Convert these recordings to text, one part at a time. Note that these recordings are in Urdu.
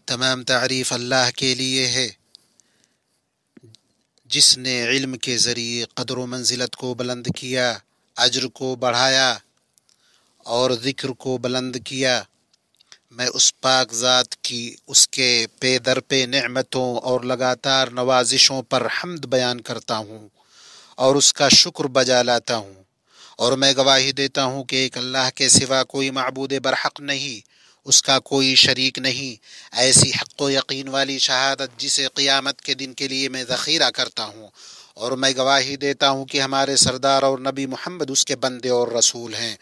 تمام تعریف اللہ کے لیے ہے جس نے علم کے ذریعے قدر و منزلت کو بلند کیا، اجر کو بڑھایا اور ذکر کو بلند کیا۔ میں اس پاک ذات کی اس کے پے در پہ نعمتوں اور لگاتار نوازشوں پر حمد بیان کرتا ہوں اور اس کا شکر بجا لاتا ہوں، اور میں گواہی دیتا ہوں کہ ایک اللہ کے سوا کوئی معبود برحق نہیں، اس کا کوئی شریک نہیں۔ ایسی حق و یقین والی شہادت جسے قیامت کے دن کے لیے میں ذخیرہ کرتا ہوں، اور میں گواہی دیتا ہوں کہ ہمارے سردار اور نبی محمد اس کے بندے اور رسول ہیں۔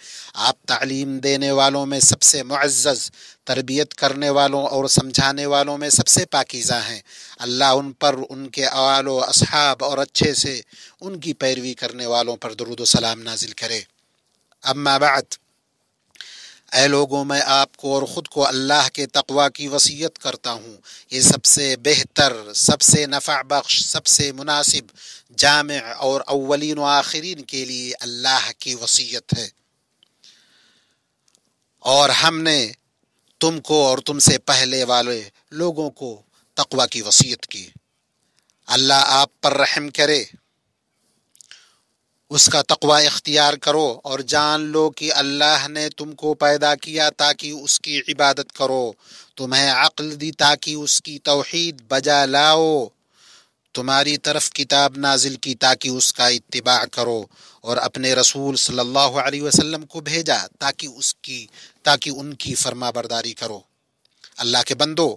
آپ تعلیم دینے والوں میں سب سے معزز، تربیت کرنے والوں اور سمجھانے والوں میں سب سے پاکیزہ ہیں۔ اللہ ان پر، ان کے آل و اصحاب اور اچھے سے ان کی پیروی کرنے والوں پر درود و سلام نازل کرے۔ اما بعد، اے لوگوں، میں آپ کو اور خود کو اللہ کے تقوی کی وصیت کرتا ہوں۔ یہ سب سے بہتر، سب سے نفع بخش، سب سے مناسب، جامع اور اولین و آخرین کے لیے اللہ کی وصیت ہے۔ اور ہم نے تم کو اور تم سے پہلے والے لوگوں کو تقوی کی وصیت کی۔ اللہ آپ پر رحم کرے، اس کا تقوی اختیار کرو اور جان لو کہ اللہ نے تم کو پیدا کیا تاکہ اس کی عبادت کرو، تمہیں عقل دی تاکہ اس کی توحید بجا لاؤ، تمہاری طرف کتاب نازل کی تاکہ اس کا اتباع کرو، اور اپنے رسول صلی اللہ علیہ وسلم کو بھیجا تاکہ ان کی فرما برداری کرو۔ اللہ کے بندو،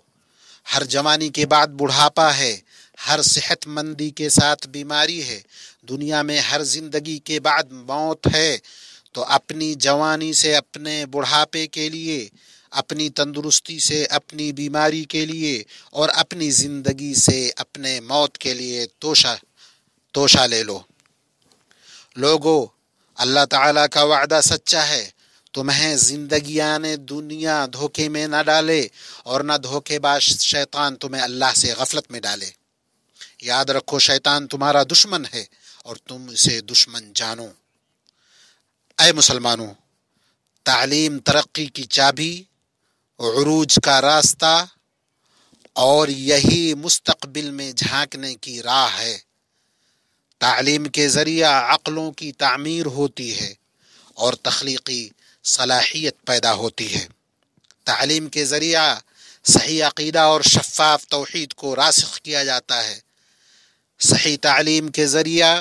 ہر جوانی کے بعد بڑھاپا ہے، ہر صحت مندی کے ساتھ بیماری ہے، دنیا میں ہر زندگی کے بعد موت ہے۔ تو اپنی جوانی سے اپنے بڑھاپے کے لیے، اپنی تندرستی سے اپنی بیماری کے لیے، اور اپنی زندگی سے اپنے موت کے لیے توشہ لے لو۔ لوگو، اللہ تعالیٰ کا وعدہ سچا ہے، تمہیں زندگیان دنیا دھوکے میں نہ ڈالے، اور نہ دھوکے باز شیطان تمہیں اللہ سے غفلت میں ڈالے۔ یاد رکھو، شیطان تمہارا دشمن ہے اور تم اسے دشمن جانو۔ اے مسلمانوں، تعلیم ترقی کی چابی، عروج کا راستہ، اور یہی مستقبل میں جھانکنے کی راہ ہے۔ تعلیم کے ذریعہ عقلوں کی تعمیر ہوتی ہے اور تخلیقی صلاحیت پیدا ہوتی ہے۔ تعلیم کے ذریعہ صحیح عقیدہ اور شفاف توحید کو راسخ کیا جاتا ہے۔ صحیح تعلیم کے ذریعہ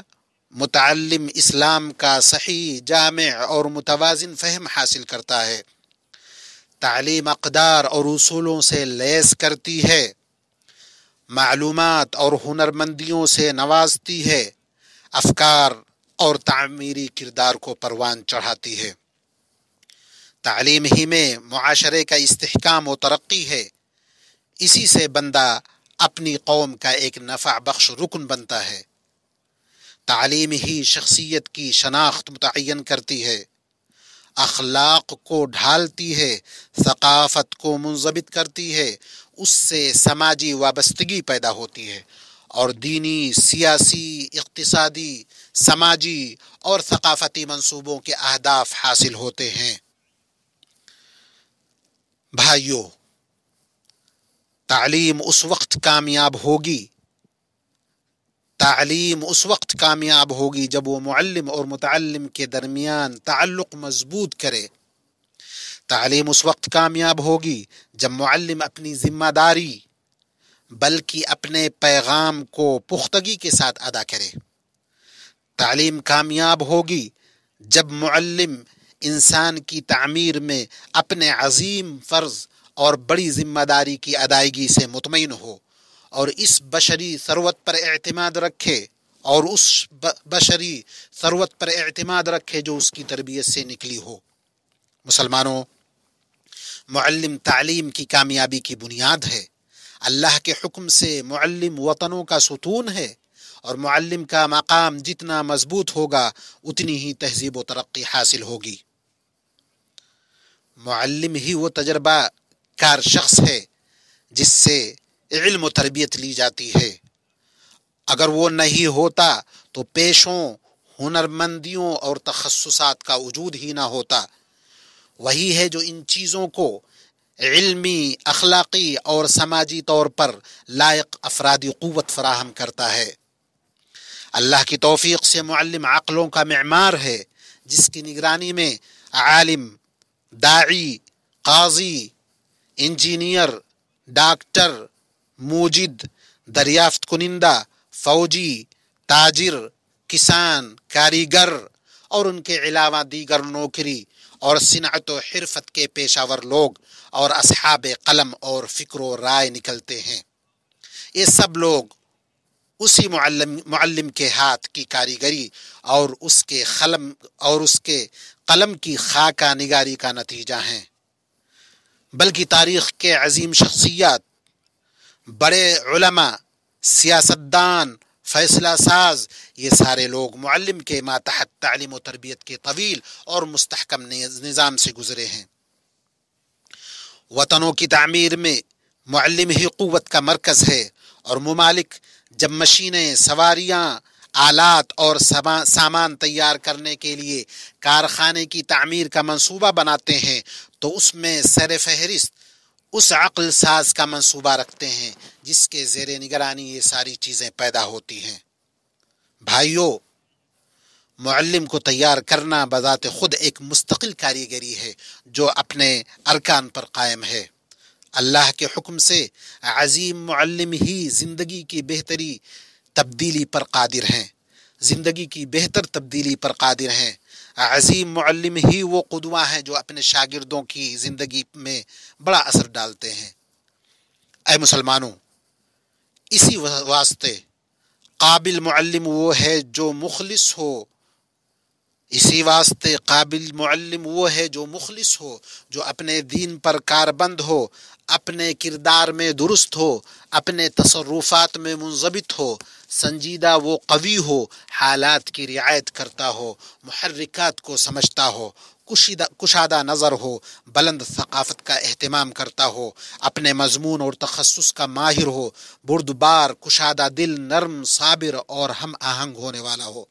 متعلم اسلام کا صحیح، جامع اور متوازن فہم حاصل کرتا ہے۔ تعلیم اقدار اور اصولوں سے لیس کرتی ہے، معلومات اور ہنرمندیوں سے نوازتی ہے، افکار اور تعمیری کردار کو پروان چڑھاتی ہے۔ تعلیم ہی میں معاشرے کا استحکام و ترقی ہے، اسی سے بندہ اپنی قوم کا ایک نفع بخش رکن بنتا ہے۔ تعلیم ہی شخصیت کی شناخت متعین کرتی ہے، اخلاق کو ڈھالتی ہے، ثقافت کو منضبط کرتی ہے، اس سے سماجی وابستگی پیدا ہوتی ہے، اور دینی، سیاسی، اقتصادی، سماجی اور ثقافتی منصوبوں کے اہداف حاصل ہوتے ہیں۔ بھائیو، تعلیم اس وقت کامیاب ہوگی جب وہ معلم اور متعلم کے درمیان تعلق مضبوط کرے۔ تعلیم اس وقت کامیاب ہوگی جب معلم اپنی ذمہ داری بلکہ اپنے پیغام کو پختگی کے ساتھ ادا کرے۔ تعلیم کامیاب ہوگی جب معلم انسان کی تعمیر میں اپنے عظیم فرض اور بڑی ذمہ داری کی ادائیگی سے مطمئن ہو، اور اس بشری ثروت پر اعتماد رکھے جو اس کی تربیت سے نکلی ہو۔ مسلمانوں، معلم تعلیم کی کامیابی کی بنیاد ہے۔ اللہ کے حکم سے معلم وطنوں کا ستون ہے، اور معلم کا مقام جتنا مضبوط ہوگا اتنی ہی تہذیب و ترقی حاصل ہوگی۔ معلم ہی وہ تجربہ کار شخص ہے جس سے علم و تربیت لی جاتی ہے۔ اگر وہ نہیں ہوتا تو پیشوں، ہنرمندیوں اور تخصصات کا وجود ہی نہ ہوتا۔ وہی ہے جو ان چیزوں کو علمی، اخلاقی اور سماجی طور پر لائق افرادی قوت فراہم کرتا ہے۔ اللہ کی توفیق سے معلم عقلوں کا معمار ہے، جس کی نگرانی میں عالم، داعی، قاضی، انجینئر، ڈاکٹر، موجد، دریافت کنندہ، فوجی، تاجر، کسان، کاریگر اور ان کے علاوہ دیگر نوکری اور صنعت و حرفت کے پیشہ ور لوگ اور اصحاب قلم اور فکر و رائے نکلتے ہیں۔ یہ سب لوگ اسی معلم کے ہاتھ کی کاریگری اور اس کے قلم کی خاکہ نگاری کا نتیجہ ہیں۔ بلکہ تاریخ کے عظیم شخصیات، بڑے علماء، سیاستدان، فیصلہ ساز، یہ سارے لوگ معلم کے ماتحت تعلیم و تربیت کے طویل اور مستحکم نظام سے گزرے ہیں۔ وطنوں کی تعمیر میں معلم ہی قوت کا مرکز ہے، اور ممالک جب مشینیں، سواریاں، آلات اور سامان تیار کرنے کے لیے کارخانے کی تعمیر کا منصوبہ بناتے ہیں تو اس میں سر فہرست اس عقل ساز کا منصوبہ رکھتے ہیں جس کے زیر نگرانی یہ ساری چیزیں پیدا ہوتی ہیں۔ بھائیو، معلم کو تیار کرنا بذات خود ایک مستقل کاریگری ہے جو اپنے ارکان پر قائم ہے۔ اللہ کے حکم سے عظیم معلم ہی زندگی کی بہتری تبدیلی پر قادر ہیں، زندگی کی بہتر تبدیلی پر قادر ہیں۔ عظیم معلم ہی وہ قدوہ ہیں جو اپنے شاگردوں کی زندگی میں بڑا اثر ڈالتے ہیں۔ اے مسلمانوں، اسی واسطے قابل معلم وہ ہے جو مخلص ہو، اسی واسطے قابل معلم وہ ہے جو مخلص ہو، جو اپنے دین پر کاربند ہو، اپنے کردار میں درست ہو، اپنے تصرفات میں منضبط ہو، سنجیدہ وہ قوی ہو، حالات کی رعایت کرتا ہو، محرکات کو سمجھتا ہو، کشادہ نظر ہو، بلند ثقافت کا اہتمام کرتا ہو، اپنے مضمون اور تخصص کا ماہر ہو، بردبار، کشادہ دل، نرم، صابر اور ہم آہنگ ہونے والا ہو۔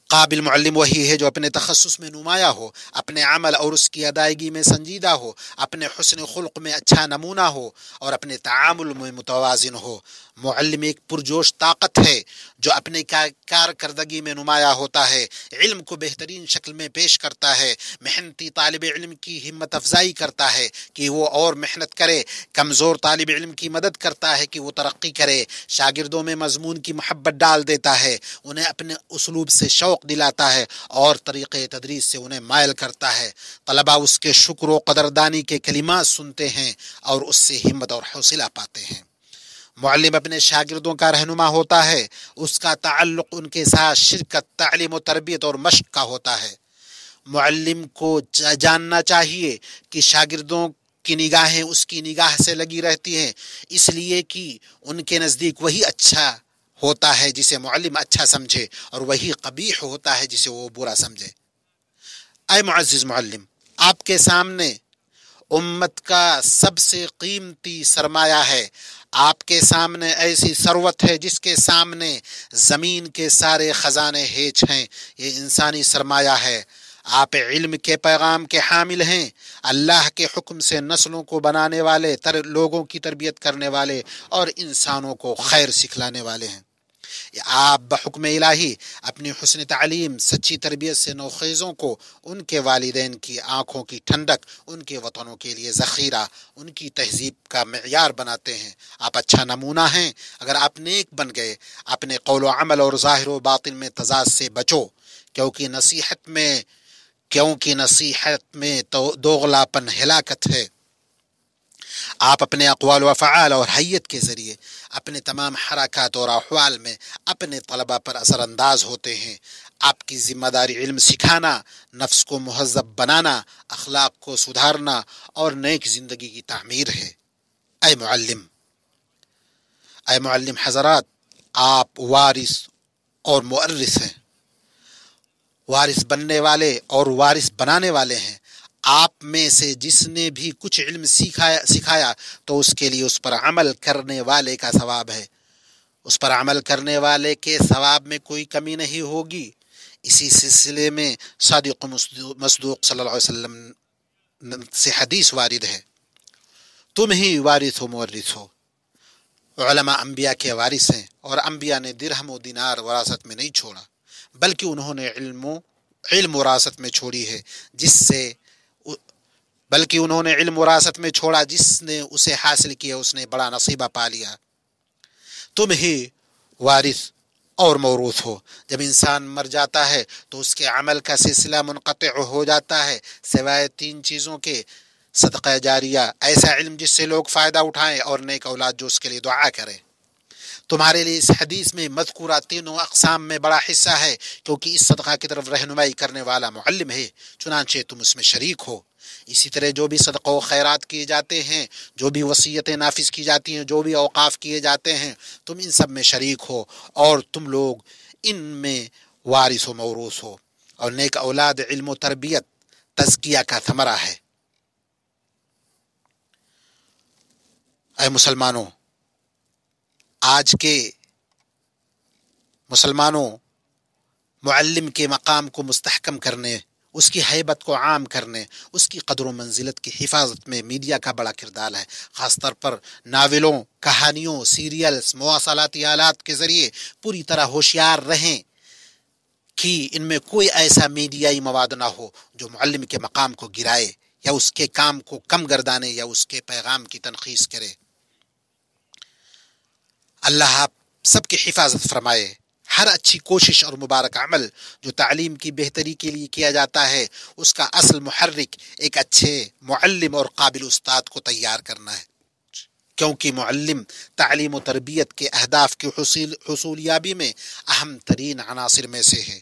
قابل معلم وہی ہے جو اپنے تخصص میں نمایاں ہو، اپنے عمل اور اس کی ادائیگی میں سنجیدہ ہو، اپنے حسن خلق میں اچھا نمونہ ہو اور اپنے تعامل میں متوازن ہو۔ معلم ایک پرجوش طاقت ہے جو اپنے کارکردگی میں نمایاں ہوتا ہے، علم کو بہترین شکل میں پیش کرتا ہے، محنتی طالب علم کی ہمت افزائی کرتا ہے کہ وہ اور محنت کرے، کمزور طالب علم کی مدد کرتا ہے کہ وہ ترقی کرے، شاگردوں میں مضمون کی محبت ڈال دیتا ہے، انہیں اپنے اسلوب سے شوق دلاتا ہے اور طریقے تدریس سے انہیں مائل کرتا ہے۔ طلباء اس کے شکر و قدردانی کے کلمات سنتے ہیں اور اس سے ہمت اور حوصلہ پاتے ہیں۔ معلم اپنے شاگردوں کا رہنما ہوتا ہے، اس کا تعلق ان کے ساتھ شرکت، تعلیم و تربیت اور مشق کا ہوتا ہے۔ معلم کو جاننا چاہیے کہ شاگردوں کی نگاہیں اس کی نگاہ سے لگی رہتی ہیں، اس لیے کہ ان کے نزدیک وہی اچھا ہوتا ہے جسے معلم اچھا سمجھے، اور وہی قبیح ہوتا ہے جسے وہ برا سمجھے۔ اے معزز معلم، آپ کے سامنے امت کا سب سے قیمتی سرمایہ ہے، آپ کے سامنے ایسی ثروت ہے جس کے سامنے زمین کے سارے خزانے ہیچ ہیں، یہ انسانی سرمایہ ہے۔ آپ علم کے پیغام کے حامل ہیں، اللہ کے حکم سے نسلوں کو بنانے والے، لوگوں کی تربیت کرنے والے اور انسانوں کو خیر سکھلانے والے ہیں۔ آپ بحکم الہی اپنی حسن تعلیم، سچی تربیت سے نوخیزوں کو ان کے والدین کی آنکھوں کی ٹھنڈک، ان کے وطنوں کے لیے ذخیرہ، ان کی تہذیب کا معیار بناتے ہیں۔ آپ اچھا نمونہ ہیں۔ اگر آپ نیک بن گئے، اپنے قول و عمل اور ظاہر و باطن میں تضاد سے بچو، کیونکہ نصیحت میں دوغلاپن ہلاکت ہے۔ آپ اپنے اقوال و افعال اور حیت کے ذریعے اپنے تمام حرکات اور احوال میں اپنے طلباء پر اثر انداز ہوتے ہیں۔ آپ کی ذمہ داری علم سکھانا، نفس کو مہذب بنانا، اخلاق کو سدھارنا اور نیک زندگی کی تعمیر ہے۔ اے معلم حضرات، آپ وارث اور مورث ہیں، وارث بننے والے اور وارث بنانے والے ہیں۔ آپ میں سے جس نے بھی کچھ علم سکھایا تو اس کے لیے اس پر عمل کرنے والے کا ثواب ہے، اس پر عمل کرنے والے کے ثواب میں کوئی کمی نہیں ہوگی۔ اسی سلسلے میں صادق مصدوق صلی اللہ علیہ وسلم سے حدیث وارد ہے، تم ہی وارث و مورث ہو۔ علماء انبیاء کے وارث ہیں، اور انبیاء نے درہم و دینار وراثت میں نہیں چھوڑا، بلکہ انہوں نے علم وراثت میں چھوڑی ہے، علم وراثت میں چھوڑا جس نے اسے حاصل کیا اس نے بڑا نصیبہ پا لیا۔ تم ہی وارث اور موروث ہو۔ جب انسان مر جاتا ہے تو اس کے عمل کا سلسلہ منقطع ہو جاتا ہے، سوائے 3 چیزوں کے: صدقہ جاریہ، ایسا علم جس سے لوگ فائدہ اٹھائیں، اور نیک اولاد جو اس کے لیے دعا کرے۔ تمہارے لیے اس حدیث میں مذکورہ تینوں اقسام میں بڑا حصہ ہے، کیونکہ اس صدقہ کی طرف رہنمائی کرنے والا معلم ہے، چنانچہ تم اس میں شریک ہو۔ اسی طرح جو بھی صدقہ و خیرات کیے جاتے ہیں، جو بھی وصیتیں نافذ کی جاتی ہیں، جو بھی اوقاف کیے جاتے ہیں، تم ان سب میں شریک ہو، اور تم لوگ ان میں وارث و موروث ہو۔ اور نیک اولاد علم و تربیت، تزکیہ کا ثمرہ ہے۔ اے مسلمانوں، آج کے مسلمانوں، معلم کے مقام کو مستحکم کرنے، اس کی ہیبت کو عام کرنے، اس کی قدر و منزلت کی حفاظت میں میڈیا کا بڑا کردار ہے۔ خاص طور پر ناولوں، کہانیوں، سیریلز، مواصلاتی آلات کے ذریعے پوری طرح ہوشیار رہیں کہ ان میں کوئی ایسا میڈیائی مواد نہ ہو جو معلم کے مقام کو گرائے، یا اس کے کام کو کم گردانے، یا اس کے پیغام کی تنقیص کرے۔ اللہ آپ سب کی حفاظت فرمائے۔ ہر اچھی کوشش اور مبارک عمل جو تعلیم کی بہتری کے لیے کیا جاتا ہے، اس کا اصل محرک ایک اچھے معلم اور قابل استاد کو تیار کرنا ہے، کیونکہ معلم تعلیم و تربیت کے اہداف کی حصولیابی میں اہم ترین عناصر میں سے ہے۔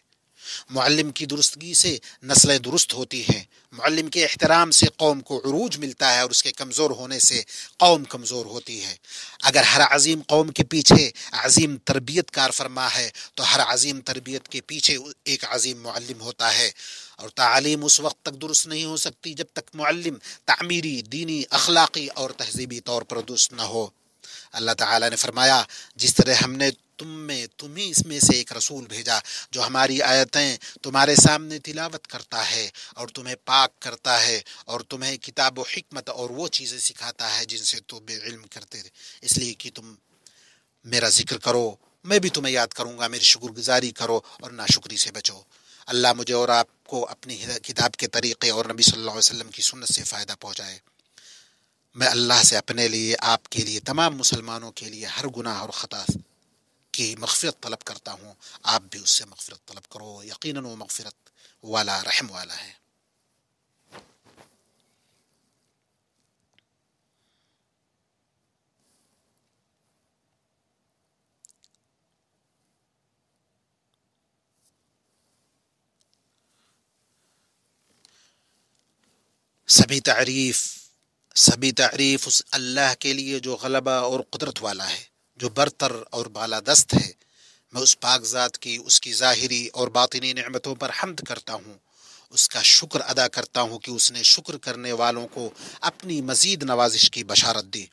معلم کی درستگی سے نسلیں درست ہوتی ہیں، معلم کے احترام سے قوم کو عروج ملتا ہے، اور اس کے کمزور ہونے سے قوم کمزور ہوتی ہے۔ اگر ہر عظیم قوم کے پیچھے عظیم تربیت کار فرما ہے تو ہر عظیم تربیت کے پیچھے ایک عظیم معلم ہوتا ہے، اور تعلیم اس وقت تک درست نہیں ہو سکتی جب تک معلم تعمیری، دینی، اخلاقی اور تہذیبی طور پر درست نہ ہو۔ اللہ تعالیٰ نے فرمایا، جس طرح ہم نے تمہیں اس میں سے ایک رسول بھیجا جو ہماری آیتیں تمہارے سامنے تلاوت کرتا ہے، اور تمہیں پاک کرتا ہے، اور تمہیں کتاب و حکمت اور وہ چیزیں سکھاتا ہے جن سے تم بے علم کرتے تھے، اس لیے کہ تم میرا ذکر کرو، میں بھی تمہیں یاد کروں گا، میری شکر گزاری کرو اور ناشکری سے بچو۔ اللہ مجھے اور آپ کو اپنی کتاب کے طریقے اور نبی صلی اللہ علیہ وسلم کی سنت سے فائدہ پہنچائے۔ میں اللہ سے اپنے لیے، آپ کے لیے، تمام مسلمانوں کے لیے ہر گناہ اور خطا کی مغفرت طلب کرتا ہوں۔ آپ بھی اس سے مغفرت طلب کرو، یقیناً وہ مغفرت والا، رحم والا ہے۔ سبھی تعریف اس اللہ کے لیے جو غلبہ اور قدرت والا ہے، جو برتر اور بالادست ہے۔ میں اس پاک ذات کی، اس کی ظاہری اور باطنی نعمتوں پر حمد کرتا ہوں، اس کا شکر ادا کرتا ہوں کہ اس نے شکر کرنے والوں کو اپنی مزید نوازش کی بشارت دی۔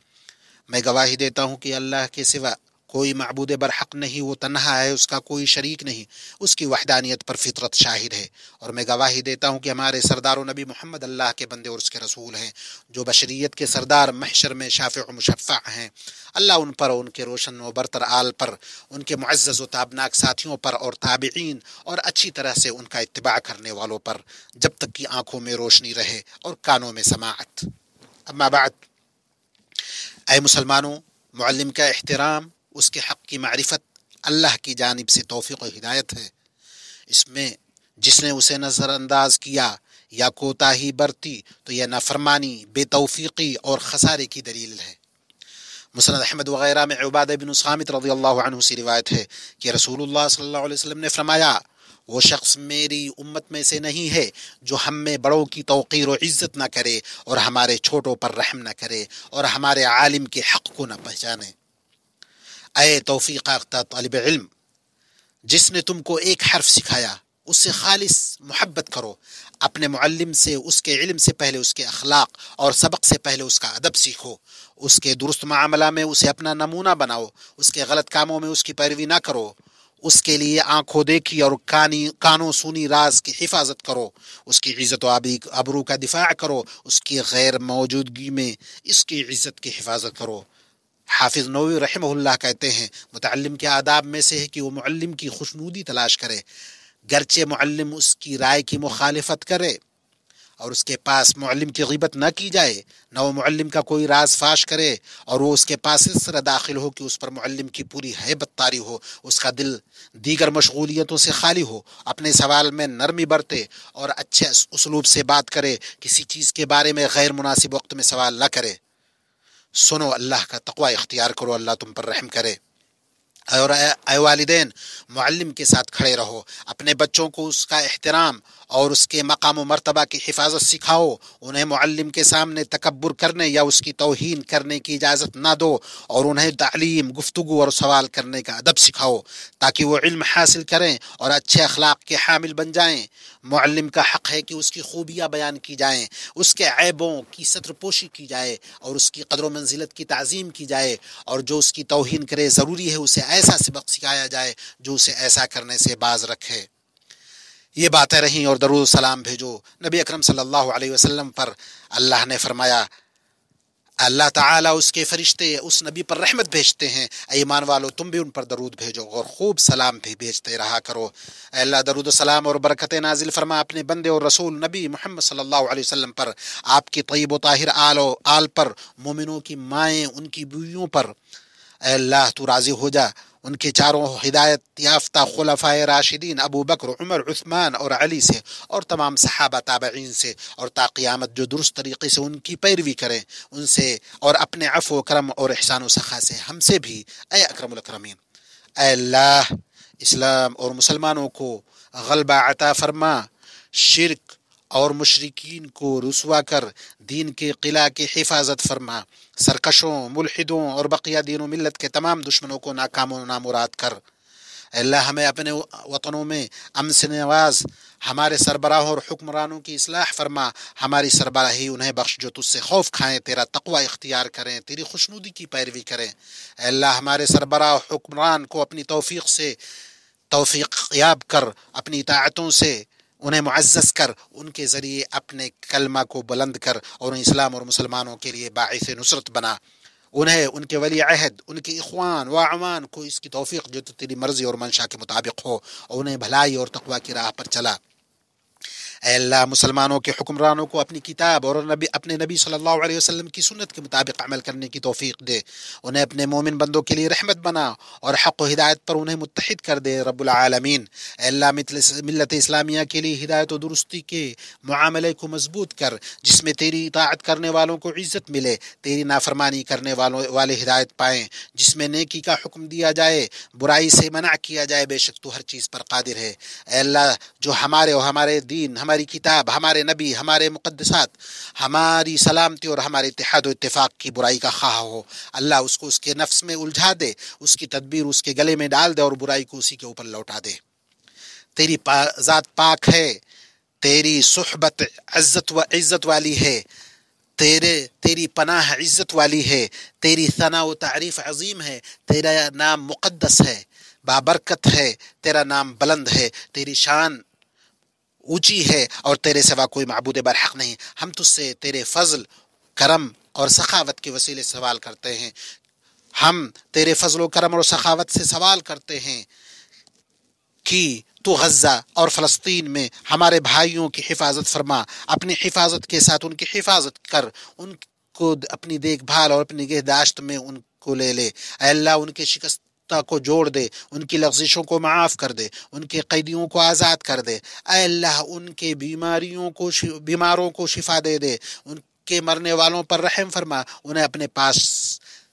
میں گواہی دیتا ہوں کہ اللہ کے سوا کوئی معبود برحق نہیں، وہ تنہا ہے، اس کا کوئی شریک نہیں، اس کی وحدانیت پر فطرت شاہد ہے۔ اور میں گواہی دیتا ہوں کہ ہمارے سردار و نبی محمد اللہ کے بندے اور اس کے رسول ہیں، جو بشریت کے سردار، محشر میں شافع و مشفع ہیں۔ اللہ ان پر، ان کے روشن و برتر آل پر، ان کے معزز و تابناک ساتھیوں پر، اور تابعین اور اچھی طرح سے ان کا اتباع کرنے والوں پر، جب تک کہ آنکھوں میں روشنی رہے اور کانوں میں سماعت۔ اما بعد، اے مسلمانوں، معلم کا احترام، اس کے حق کی معرفت اللہ کی جانب سے توفیق و ہدایت ہے۔ اس میں جس نے اسے نظر انداز کیا یا کوتاہی برتی تو یہ نافرمانی، بے توفیقی اور خسارے کی دلیل ہے۔ مسند احمد وغیرہ میں عبادہ بن صامت رضی اللہ عنہ سے روایت ہے کہ رسول اللہ صلی اللہ علیہ وسلم نے فرمایا، وہ شخص میری امت میں سے نہیں ہے جو ہم میں بڑوں کی توقیر و عزت نہ کرے، اور ہمارے چھوٹوں پر رحم نہ کرے، اور ہمارے عالم کے حق کو نہ پہچانے۔ اے توفیق یافتہ طالب علم، جس نے تم کو ایک حرف سکھایا، اس سے خالص محبت کرو۔ اپنے معلم سے اس کے علم سے پہلے اس کے اخلاق، اور سبق سے پہلے اس کا ادب سیکھو۔ اس کے درست معاملہ میں اسے اپنا نمونہ بناؤ، اس کے غلط کاموں میں اس کی پیروی نہ کرو۔ اس کے لیے آنکھوں دیکھی اور کانوں سنی راز کی حفاظت کرو، اس کی عزت و ابرو کا دفاع کرو، اس کی غیر موجودگی میں اس کی عزت کی حفاظت کرو۔ حافظ نووی رحمہ اللہ کہتے ہیں متعلم کے آداب میں سے ہے کہ وہ معلم کی خوشنودی تلاش کرے، گرچہ معلم اس کی رائے کی مخالفت کرے، اور اس کے پاس معلم کی غیبت نہ کی جائے، نہ وہ معلم کا کوئی راز فاش کرے، اور وہ اس کے پاس اس طرح داخل ہو کہ اس پر معلم کی پوری ہیبت طاری ہو، اس کا دل دیگر مشغولیتوں سے خالی ہو، اپنے سوال میں نرمی برتے اور اچھے اسلوب سے بات کرے، کسی چیز کے بارے میں غیر مناسب وقت میں سوال نہ کرے۔ سنو، اللہ کا تقوی اختیار کرو، اللہ تم پر رحم کرے۔ اور اے والدین، معلم کے ساتھ کھڑے رہو، اپنے بچوں کو اس کا احترام اور اس کے مقام و مرتبہ کی حفاظت سکھاؤ، انہیں معلم کے سامنے تکبر کرنے یا اس کی توہین کرنے کی اجازت نہ دو، اور انہیں تعلیم، گفتگو اور سوال کرنے کا ادب سکھاؤ تاکہ وہ علم حاصل کریں اور اچھے اخلاق کے حامل بن جائیں۔ معلم کا حق ہے کہ اس کی خوبیاں بیان کی جائیں، اس کے عیبوں کی ستر پوشی کی جائے اور اس کی قدر و منزلت کی تعظیم کی جائے، اور جو اس کی توہین کرے ضروری ہے اسے ایسا سبق سکھایا جائے جو اسے ایسا کرنے سے باز رکھے۔ یہ باتیں رہیں اور درود و سلام بھیجو نبی اکرم صلی اللہ علیہ وسلم پر۔ اللہ نے فرمایا، اللہ تعالیٰ اس کے فرشتے اس نبی پر رحمت بھیجتے ہیں، اے ایمان والو تم بھی ان پر درود بھیجو اور خوب سلام بھی بھیجتے رہا کرو۔ اے اللہ درود و سلام اور برکتیں نازل فرما اپنے بندے اور رسول نبی محمد صلی اللہ علیہ وسلم پر، آپ کی طیب و طاہر آل پر، مومنوں کی مائیں، ان کی بیویوں پر۔ اے اللہ تو راضی ہو جا ان کے چاروں ہدایت یافتہ خلفائے راشدین ابو بکر، عمر، عثمان اور علی سے، اور تمام صحابہ تابعین سے، اور تا قیامت جو درست طریقے سے ان کی پیروی کریں ان سے، اور اپنے عفو و کرم اور احسان و سخا سے ہم سے بھی، اے اکرم الاکرمین۔ اے اللہ اسلام اور مسلمانوں کو غلبہ عطا فرما، شرک اور مشرکین کو رسوا کر دین کے قلعہ کی حفاظت فرما، سرکشوں، ملحدوں اور بقیہ دین و ملت کے تمام دشمنوں کو ناکام و نامراد کر۔ اے اللہ ہمیں اپنے وطنوں میں امن سے نواز، ہمارے سربراہوں اور حکمرانوں کی اصلاح فرما، ہماری سربراہی انہیں بخش جو تجھ سے خوف کھائیں، تیرا تقوی اختیار کریں، تیری خوشنودی کی پیروی کریں۔ اے اللہ ہمارے سربراہ و حکمران کو اپنی توفیق یاب کر، اپنی طاعتوں سے انہیں معزز کر، ان کے ذریعے اپنے کلمہ کو بلند کر، اور اسلام اور مسلمانوں کے لیے باعث نصرت بنا۔ انہیں، ان کے ولی عہد، ان کے اخوان و اعوان کو اس کی توفیق جو تو تیری مرضی اور منشا کے مطابق ہو، اور انہیں بھلائی اور تقوی کی راہ پر چلا۔ اے اللہ مسلمانوں کے حکمرانوں کو اپنی کتاب اور اپنے نبی صلی اللہ علیہ وسلم کی سنت کے مطابق عمل کرنے کی توفیق دے، انہیں اپنے مومن بندوں کے لیے رحمت بنا، اور حق و ہدایت پر انہیں متحد کر دے رب العالمین۔ اے اللہ ملت اسلامیہ کے لیے ہدایت و درستی کے معاملے کو مضبوط کر، جس میں تیری اطاعت کرنے والوں کو عزت ملے، تیری نافرمانی کرنے والے ہدایت پائیں، جس میں نیکی کا حکم دیا جائے، برائی سے منع کیا جائے، بے شک تو ہر چیز پر قادر ہے۔ اے اللہ جو ہمارے دین، ہماری کتاب، ہمارے نبی، ہمارے مقدسات، ہماری سلامتی اور ہمارے اتحاد و اتفاق کی برائی کا خواہ ہو، اللہ اس کو اس کے نفس میں الجھا دے، اس کی تدبیر اس کے گلے میں ڈال دے، اور برائی کو اسی کے اوپر لوٹا دے۔ تیری ذات پاک ہے، تیری صحبت عزت والی ہے، تیری پناہ عزت والی ہے، تیری ثنا و تعریف عظیم ہے، تیرا نام مقدس ہے، بابرکت ہے، تیرا نام بلند ہے، تیری شان اونچی ہے، اور تیرے سوا کوئی معبود برحق نہیں۔ ہم تجھ سے تیرے فضل، کرم اور سخاوت کے وسیلے سوال کرتے ہیں، ہم تیرے فضل و کرم اور سخاوت سے سوال کرتے ہیں کہ تو غزہ اور فلسطین میں ہمارے بھائیوں کی حفاظت فرما، اپنی حفاظت کے ساتھ ان کی حفاظت کر، ان کو اپنی دیکھ بھال اور اپنی نگہداشت میں ان کو لے لے۔ اے اللہ ان کے شکستہ کو جوڑ دے، ان کی لغزشوں کو معاف کر دے، ان کے قیدیوں کو آزاد کر دے۔ اے اللہ ان کے بیماروں کو شفا دے دے، ان کے مرنے والوں پر رحم فرما، انہیں اپنے پاس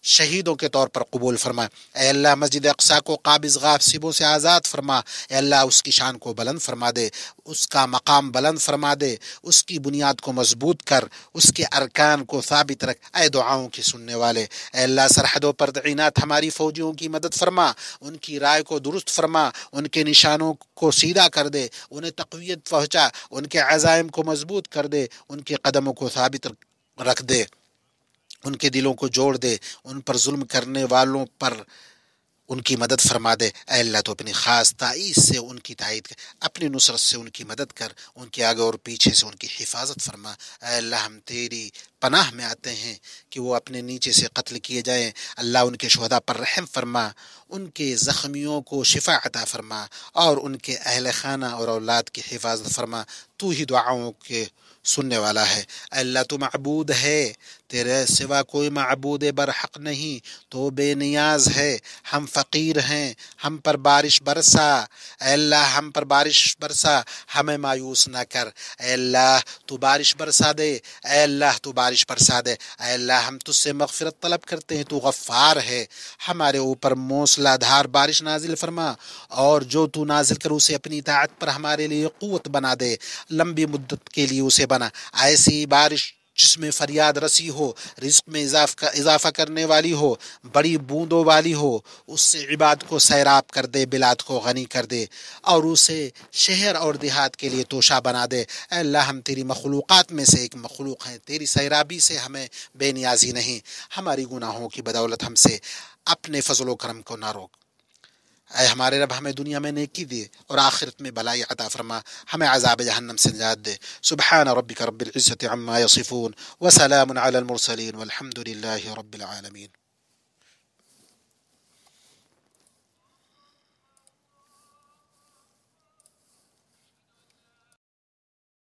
شہیدوں کے طور پر قبول فرما۔ اے اللہ مسجد اقصیٰ کو قابض غاصبوں سے آزاد فرما، اے اللہ اس کی شان کو بلند فرما دے، اس کا مقام بلند فرما دے، اس کی بنیاد کو مضبوط کر، اس کے ارکان کو ثابت رکھ۔ اے دعاؤں کی سننے والے، اے اللہ سرحدوں پر تعینات ہماری فوجیوں کی مدد فرما، ان کی رائے کو درست فرما، ان کے نشانوں کو سیدھا کر دے، انہیں تقویت پہنچا، ان کے عزائم کو مضبوط کر دے، ان کے قدموں کو ثابت رکھ دے، ان کے دلوں کو جوڑ دے، ان پر ظلم کرنے والوں پر ان کی مدد فرما دے۔ اے اللہ تو اپنی خاص تائید سے ان کی تائید کر، اپنی نصرت سے ان کی مدد کر، ان کے آگے اور پیچھے سے ان کی حفاظت فرما۔ اے اللہ ہم تیری پناہ میں آتے ہیں کہ وہ اپنے نیچے سے قتل کیے جائیں، اللہ ان کے شہداء پر رحم فرما، ان کے زخمیوں کو شفا عطا فرما، اور ان کے اہل خانہ اور اولاد کی حفاظت فرما۔ تو ہی دعاؤں کے سننے والا ہے۔ اے اللہ تو معبود ہے، تیرے سوا کوئی معبود برحق نہیں، تو بے نیاز ہے، ہم فقیر ہیں، ہم پر بارش برسا۔ اے اللہ ہم پر بارش برسا، ہمیں مایوس نہ کر۔ اے اللہ تو بارش برسا دے، اے اللہ تو بارش برسا دے۔ اے اللہ ہم تجھ سے مغفرت طلب کرتے ہیں، تو غفار ہے، ہمارے اوپر موسلا دھار بارش نازل فرما، اور جو تو نازل کر اسے اپنی اطاعت پر ہمارے لیے قوت بنا دے، لمبی مدت کے لیے اسے بنا۔ ایسی بارش جس میں فریاد رسی ہو، رزق میں اضافہ کرنے والی ہو، بڑی بوندوں والی ہو، اس سے عباد کو سیراب کر دے، بلاد کو غنی کر دے، اور اسے شہر اور دیہات کے لیے توشہ بنا دے۔ اے اللہ ہم تیری مخلوقات میں سے ایک مخلوق ہیں، تیری سیرابی سے ہمیں بے نیازی نہیں، ہماری گناہوں کی بدولت ہم سے اپنے فضل و کرم کو نہ روک۔ اے ہمارے رب ہمیں دنیا میں نیکی دے اور آخرت میں بھلائی عطا فرما، ہمیں عذاب جہنم سے نجات دے۔ سبحان ربک رب العزت عما یصفون وسلام علی المرسلین والحمد للہ رب العالمین۔